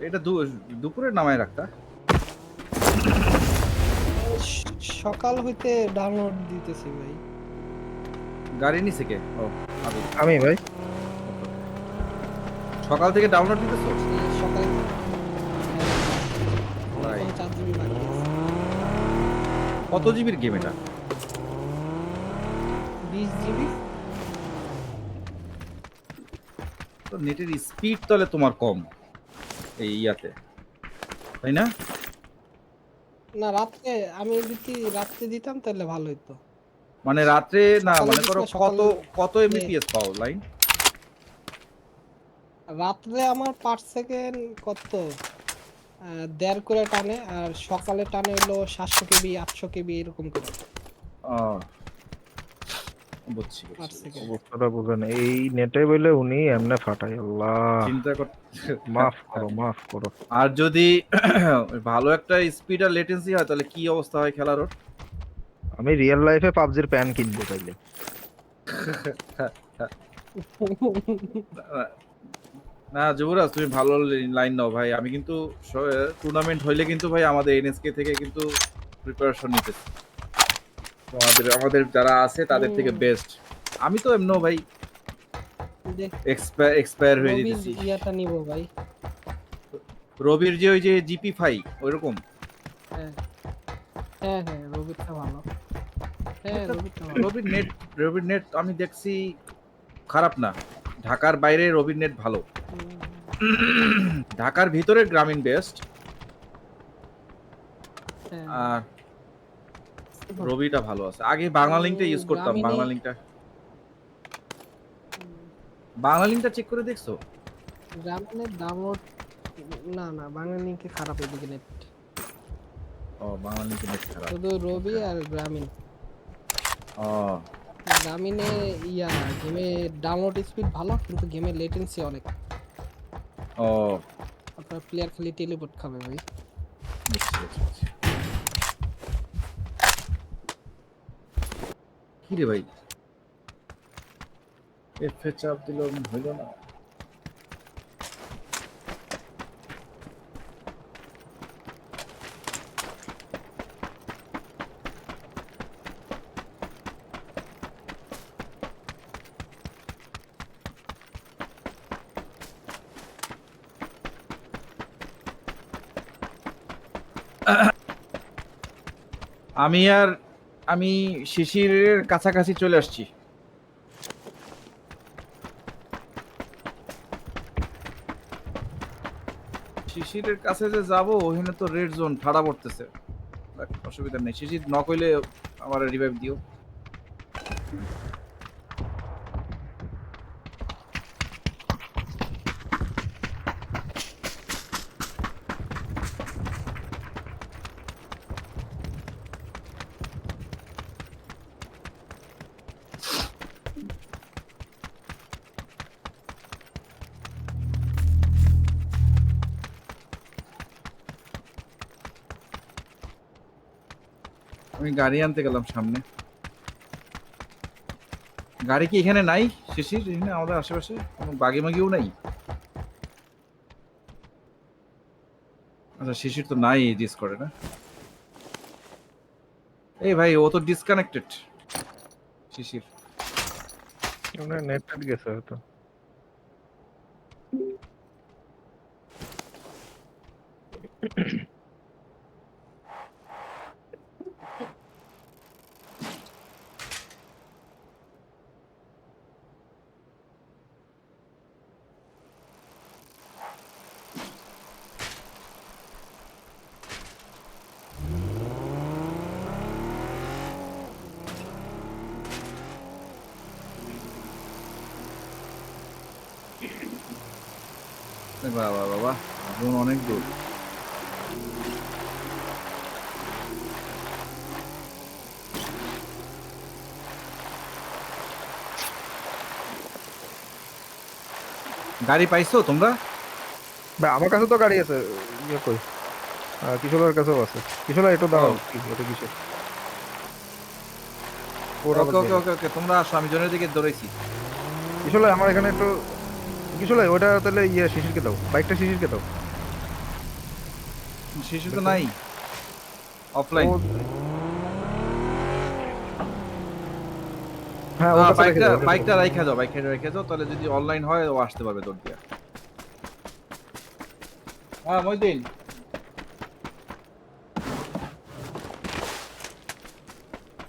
এটা দুপুরে নামায় রাখতা। সকাল হইতে ডাউনলোড দিতেছি ভাই। গাড়ি নিচে কে? ও আদর। আমি ভাই সকাল থেকে ডাউনলোড দিতেছো? সেই সকালে, হ্যাঁ ভাই এখন 4 জিবি বাকি আছে। কত জিবির গেম এটা? 20 জিবি। তো নেটের স্পিড তাহলে তোমার কম এই ইয়াতে, তাই না? না রাত্রে, আমি যদি রাত্রে দিতাম তাহলে ভালো হইতো। মানে রাত্রে না, সকালে মনে করো দিলে কত সকালে কত এমবিপিএস পাও লাইন? রাত্রে আমার পার সেকেন্ড কত 1.5 করে টানে, আর সকালে টানে হলো 700 কেবি 800 কেবি এরকম করে আহ, বুঝছি পার বুঝছি বুঝছি। সেকেন্ড। অবস্থাটা বুঝেন এই নেটে বলে উনি এমনে ফাটাই আল্লাহ চিন্তা কর। মাফ করো মাফ করো। আর যদি ভালো একটা স্পিড আর লেটেন্সি হয় তাহলে কি অবস্থা হয় খেলার ওর? আমি রিয়েল লাইফে পাবজির প্যান কিনবো তাইলে। না যুবরাজ, তুমি ভালো লাইন নাও ভাই। আমি কিন্তু টুর্নামেন্ট হইলে কিন্তু ভাই আমাদের এনএসকে থেকে কিন্তু প্রিপারেশন নিতেছি। আমাদের আমাদের যারা আছে তাদের থেকে বেস্ট। আমি তো এমনও ভাই এক্সপায়ার হয়ে রবির যেতেছি। ইয়াটা নিব ভাই। রবির যে ওই যে জিপি ফাই ওইরকম হ্যাঁ হ্যাঁ হ্যাঁ, রবিরটা ভালো। হ্যাঁ রবিরটা ভালো। রবির নেট আমি দেখছি খারাপ না। ঢাকার বাইরে রবির নেট ভালো। ঢাকার ভিতরে গ্রামীণ বেস্ট। হ্যাঁ আর রবিটা ভালো আছে। আগে বাংলা লিঙ্কটা ইউজ করতাম। গ্রামীণে বাংলা লিঙ্কটা চেক করে দেখছো? গ্রামীণে ডাউনলোড, না না বাংলা লিঙ্কে খারাপ এদিকে নেট। ও বাংলা লিঙ্কে নেট খারাপ। শুধু রবি আর গ্রামীণ। ও গ্রামীণে ইয়া গেমে ডাউনলোড স্পিড ভালো, কিন্তু গেমের লেটেন্সি অনেক। ও আপনার প্লেয়ার খালি টেলিপোর্ট খাবে ভাই। বুঝছি, বুঝছি, বুঝছি। কি রে ভাই, এফ এ চাপ দিল হইল না। আমি শিশিরের কাছাকাছি চলে আসছি। শিশিরের কাছে যে যাবো ওখানে তো রেড জোন ঠাড়া পড়তেছে। বাট অসুবিধা নেই, শিশির নক হইলে আমার রিভাইভ দিও। আমি গাড়ি আনতে গেলাম সামনে। গাড়ি কি এখানে নাই শিশির? এখানে আমাদের আশেপাশে কোনো বাগি মাগিও নাই? আচ্ছা শিশির তো নাই ডিস করে না। এই ভাই ও তো ডিসকানেক্টেড শিশির। নেট গেছে হয়তো। বাবা বাবা, জোন অনেক দূর। গাড়ি পাইছো তোমরা? ভাই আমার কাছে তো গাড়ি আছে। ইয়ে কই কিশোরের কাছেও আছে। কিশোরা একটু ও দাঁড়ান, কি এটা কিসের ওরা ওকে ওকে ওকে ওকে, তোমরা আসো, আমি জোনের দিকে দৌড়াইছি। কিশোরা আমার এখানে একটু কিছু লাই ওটা তাহলে শিশিরকে দাও, বাইকটা শিশিরকে দাও। শিশু তো নাই, অফলাইন। ও- হ্যাঁ ওর কাছে রেখে বাইকটা দাও, ওর কাছে বাইকটা রেখে দাও। রাইখা যাও, বাইকটা রেখে যাও, তাহলে যদি অনলাইন হয় ও আসতে পারবে তোর দিয়া। হ্যাঁ মইদিন,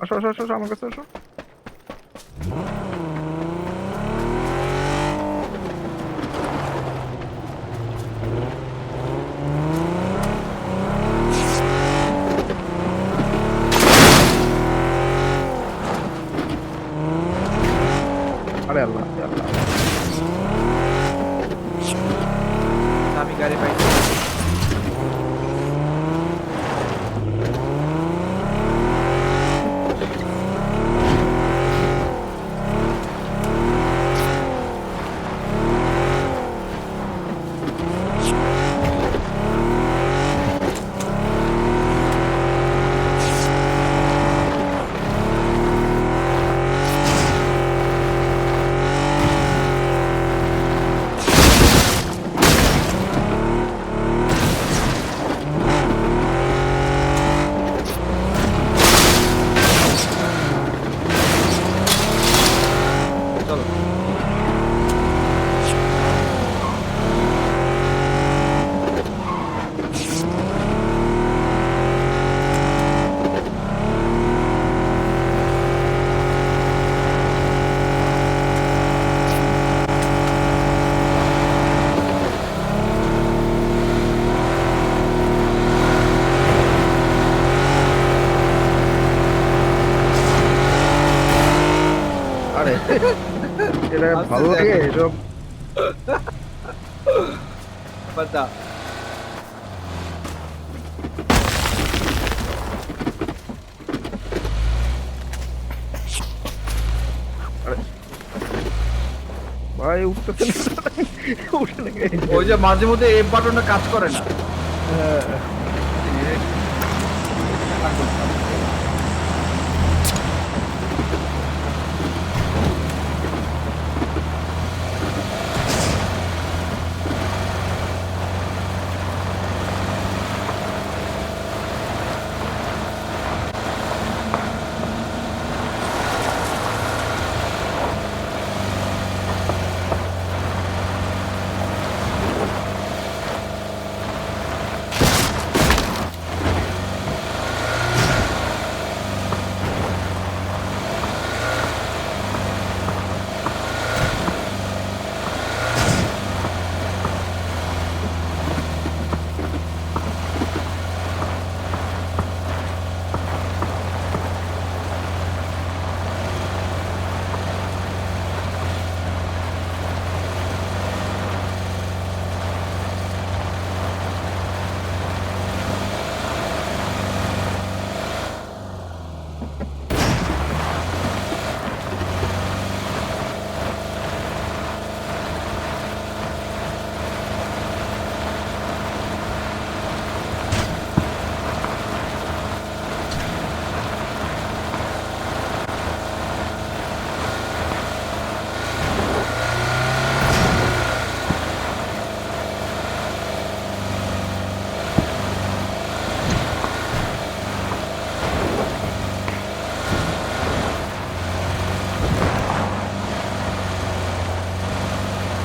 আসো আসো আসো আসো, আমার কাছে আসো। আরে আল্লাহ আরে আল্লাহ। আমি গাড়ি পাইছি। চলো আরে এটা আস্তে ভালো লাগে দেখো। এসব। বাদা আরে ভাই উঠতেছে না, উঠে না কেন? ওই যে মাঝে মধ্যে এফ বাটনটা কাজ করে না। হ্যাঁ,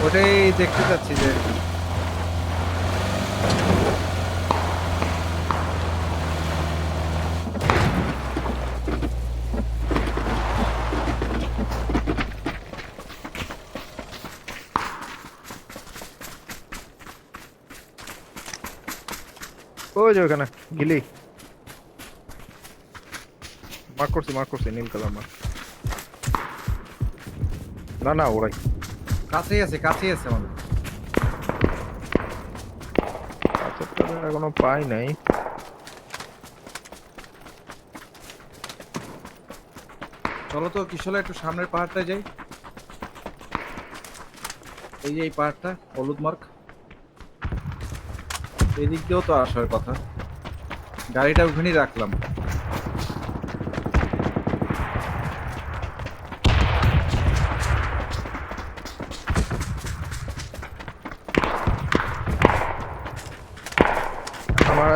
ওটাই দেখতে চাচ্ছি যে ওই যে ওখানে গিলি মার্ক করছি নীল কালার মার্ক। না না ওরাই কাছেই আছে, কাছেই আছে আমাদের। আচ্ছা তো এখনো পাই নাই। চলো তো কিশোলা একটু সামনের পাহাড়টায় যাই। এই যে এই পাহাড়টা হলুদ মার্ক, এদিক দিয়েও তো আসার কথা। গাড়িটা ওখানেই রাখলাম।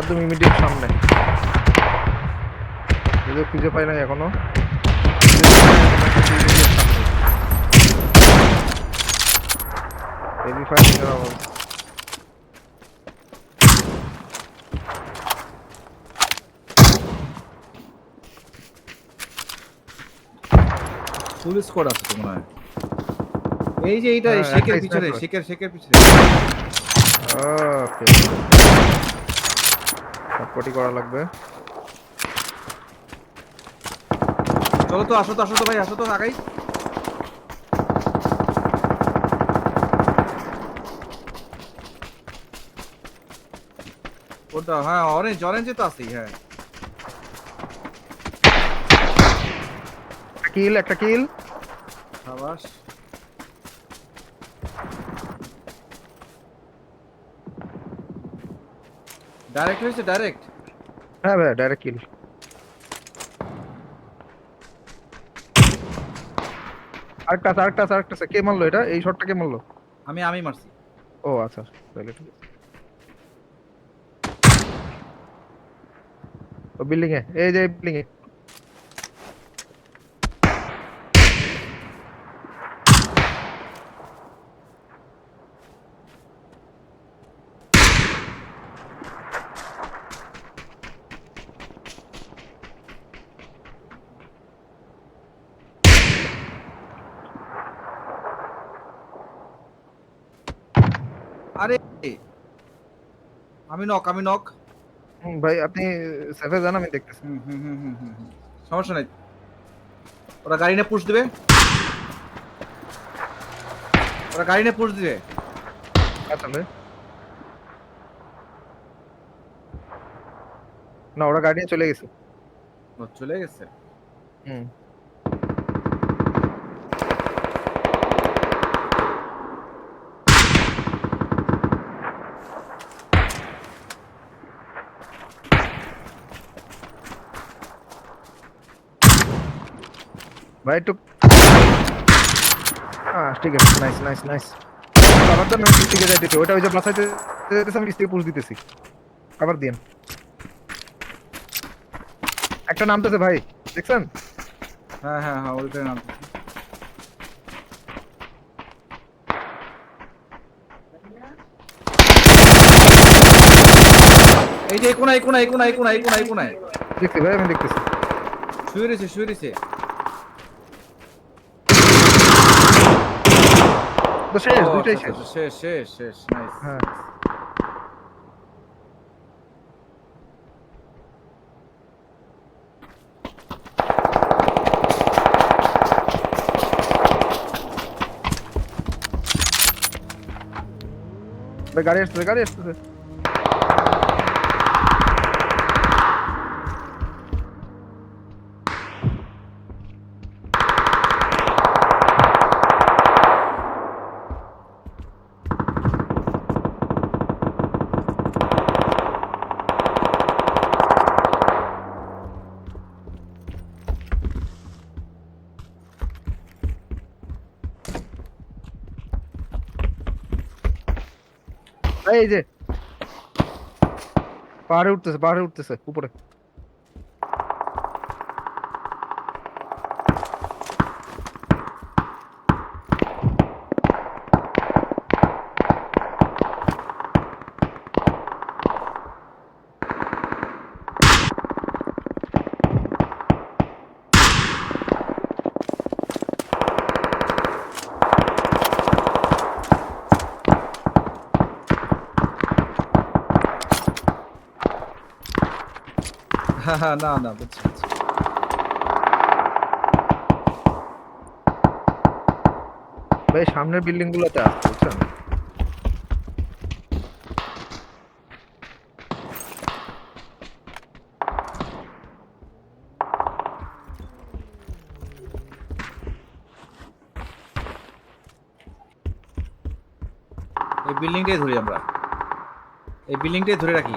একদম ইমিডিয়েট সামনে। যদি খুঁজে পাই নাই এখনো। হেভি ফায়ারিং এর আওয়াজ। ফুল স্কোয়াড আছে তো মনে হয়। এই যে এইটা হ্যাঁ, শেকের একটা পিছনে, sniper। শেকের পিছনে। ওকে, সাপোর্টই করা লাগবে। চলো তো, আসো তো ভাই, আসো তো আগাই। কোনটা? হ্যাঁ, অরেঞ্জে তো আছেই, হ্যাঁ। একটা কিল। সাবাস। ডাইরেক্ট হয়েছে, ডাইরেক্ট। হ্যাঁ ভাই, ডাইরেক্ট কিল। আরেকটা আছে। কে মারলো এটা? এই শটটা কে মারলো? আমি মারছি। ও আচ্ছা, তাহলে ঠিক আছে। ও বিল্ডিং এ, এই যে বিল্ডিং এ। আরে আমি নক। ভাই আপনি সেভে যান, আমি দেখতেছি। হুম। সমস্যা নাই। ওরা গাড়ি নিয়ে পুশ দিবে। আচ্ছা ভাই, না ওরা গাড়ি নিয়ে চলে গেছে। ও, চলে গেছে। হুম। ভাই একটু ঠিক আছে, নাইস। আবার তো আমি নিচ থেকে যাইতেছি, ওটা ওই যে বাসাইতে যাইতেছি, আমি নিচ থেকে পুশ দিতেছি। আবার দিন। একটা নামতেছে ভাই, দেখছেন? হ্যাঁ, ওইখানে নামতেছি। এই যে এই কোনায়। দেখছি ভাই, আমি দেখতেছি। শুয়ে রয়েছে। তো ও শেষ, দুইটাই আচ্ছা, শেষ। শেষ, নাইস। হ্যাঁ ভাই, গাড়ি আসতেছে। ভাই এই যে পাহাড়ে উঠতেছে উপরে। হ্যাঁ, না, বুঝছি। ভাই সামনের বিল্ডিং গুলোতে আসছে, বুঝছেন? এই বিল্ডিংটাই ধরি আমরা। এই বিল্ডিংটাই ধরে রাখি।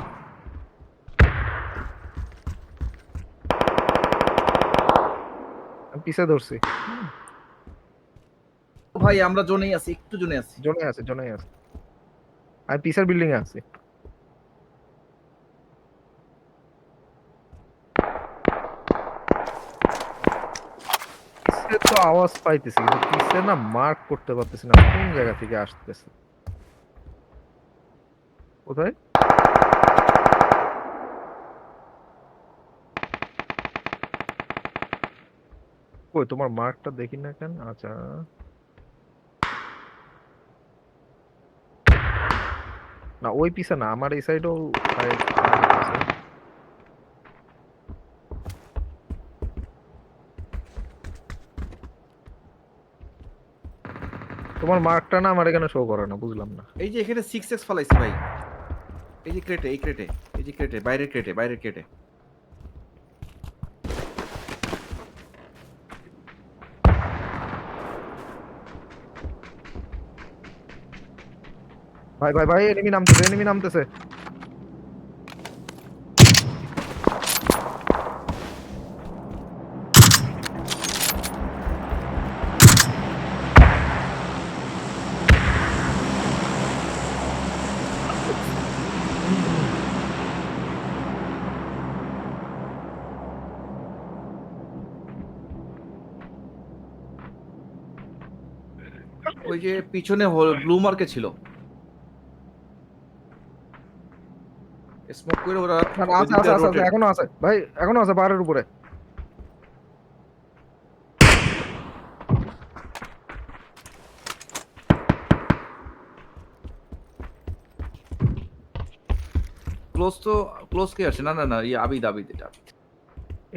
আমি পিছে ধরছি। ভাই আমরা জোনেই আছি, একটু জোনে আছি। জোনে আছে। আমি পিছের বিল্ডিং এ আছি। আওয়াজ পাইতেছি কিন্তু কিসে না মার্ক করতে পারতেছি না কোন জায়গা থেকে আসতেছে। কোথায়? কই তোমার মার্কটা দেখি না কেন? আচ্ছা, না ওই পিছে না, আমার এই সাইডেও আছে। তোমার মার্কটা না আমার এখানে শো করে না, বুঝলাম না। এই যে এখানে 6x ফালাইছে ভাই, এই যে ক্রেটে, এই ক্রেটে, এই যে ক্রেটে, বাইরের ক্রেটে, বাইরের ক্রেটে। ভাই ভাই ভাই, এনিমি নামতেছে, এনিমি নামতেছে। ওই যে পিছনে ব্লু মার্কে ছিল, স্মোক করে ওরা না না, ওই আছে দিক আছে দিয়ে আছে আছে, রোটেট। এখনো আছে ভাই, এখনো আছে পাহাড়ের উপরে। ক্লোজ তো, ক্লোজ কে আছে? না না না, ইয়ে আবিদ, আবিদ এটা।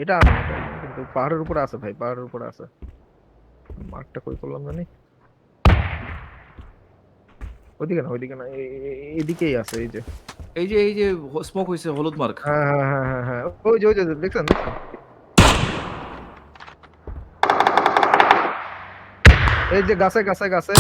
এটা আমি, এটা আমি, কিন্তু পাহাড়ের উপরে আছে ভাই, পাহাড়ের উপরে আছে। মার্কটা কই করলাম জানি, ওইদিকে না, ওইদিকে না, এদিকেই আছে, এই যে। এই যে স্মোক হইছে হলুদ মার্ক। হ্যাঁ হ্যাঁ হ্যাঁ হ্যাঁ হ্যাঁ, ওই যে, ওই যে, দেখছেন দেখছেন? এই যে গাছে গাছে গাছে।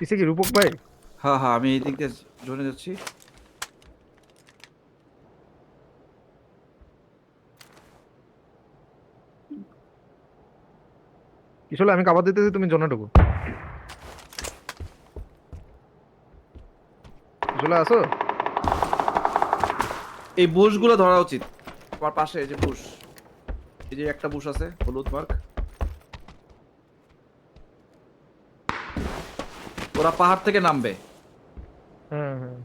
পিছে কি রূপক ভাই? হ্যাঁ হ্যাঁ, আমি এই দিক দিয়ে জোনে যাচ্ছি। আসলে আমি কাবার দিতেছি, তুমি জোনে ঢুকো। আসলে আসো। এই বুশ গুলো ধরা উচিত। আমার পাশে এই যে বুশ, এই যে একটা বুশ আছে হলুদ মার্ক। ওরা পাহাড় থেকে নামবে। হ্যাঁ হ্যাঁ,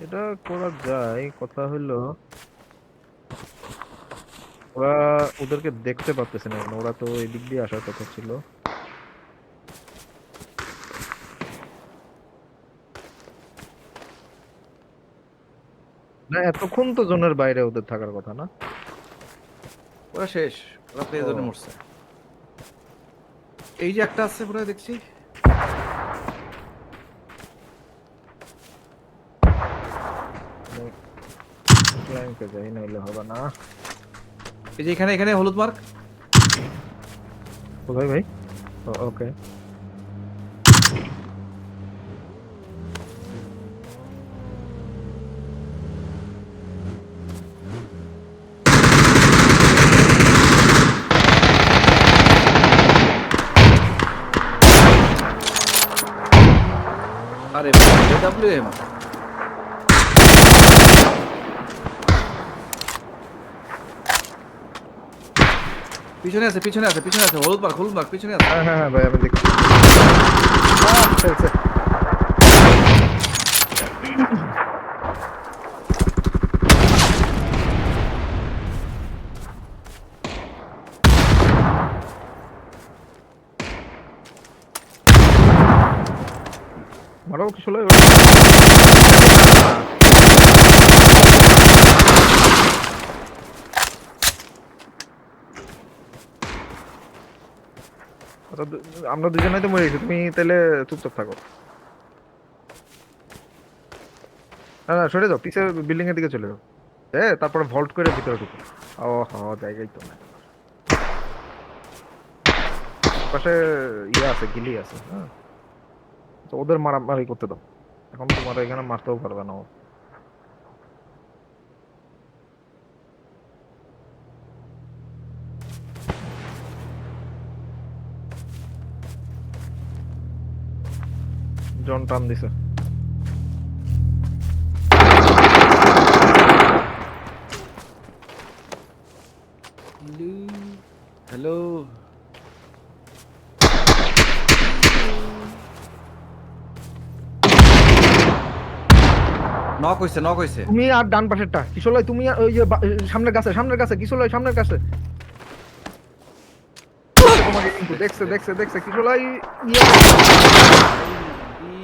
এটা করা যায়, কথা হলো ওরা ওদেরকে দেখতে পারতেছে না এখন, ওরা তো এই দিক দিয়ে আসার কথা ছিল। না এতক্ষণ তো জোনের বাইরে ওদের থাকার কথা না? ওরা শেষ, ওরা প্লে জোনে ও, মরছে। এই যে একটা আছে পুরো দেখছি। ক্লাইম্পে যাই নইলে হবে না। এই যে এখানে, এখানে হলুদ মার্ক। কোথায় ভাই? ওকে। আরে ডব্লিউএম। পিছনে আছে, পিছনে আছে, পিছনে আছে, হলুদ মার্ক, হলুদ মার্ক, পিছনে আছে। হ্যাঁ হ্যাঁ হ্যাঁ ভাই, আমি দেখছি। ফেলছে। মারাও কি চলে আমরা দুজনেই তো মরে গেছি, তুমি তাহলে চুপচাপ থাকো। না না সরে যাও, পিছের বিল্ডিং এর দিকে চলে যাও। তারপরে ভল্ট করে ভিতরে ঢুকো। ও জায়গায় তো না। পাশে ইয়ে আছে, গিলি আছে। হ্যাঁ, তো ওদের মারামারি করতে দাও। এখন তোমার এখানে মারতেও পারবে না ও। জন টান দিছে। হ্যালো, নক হইছে। তুমি আর ডান পাশেরটা কিশোলাই, তুমি আর ওই যে সামনের গাছে কিশোলাই, সামনের গাছে। তোমাকে কিন্তু দেখছে কিশোলাই। ইয়ে ই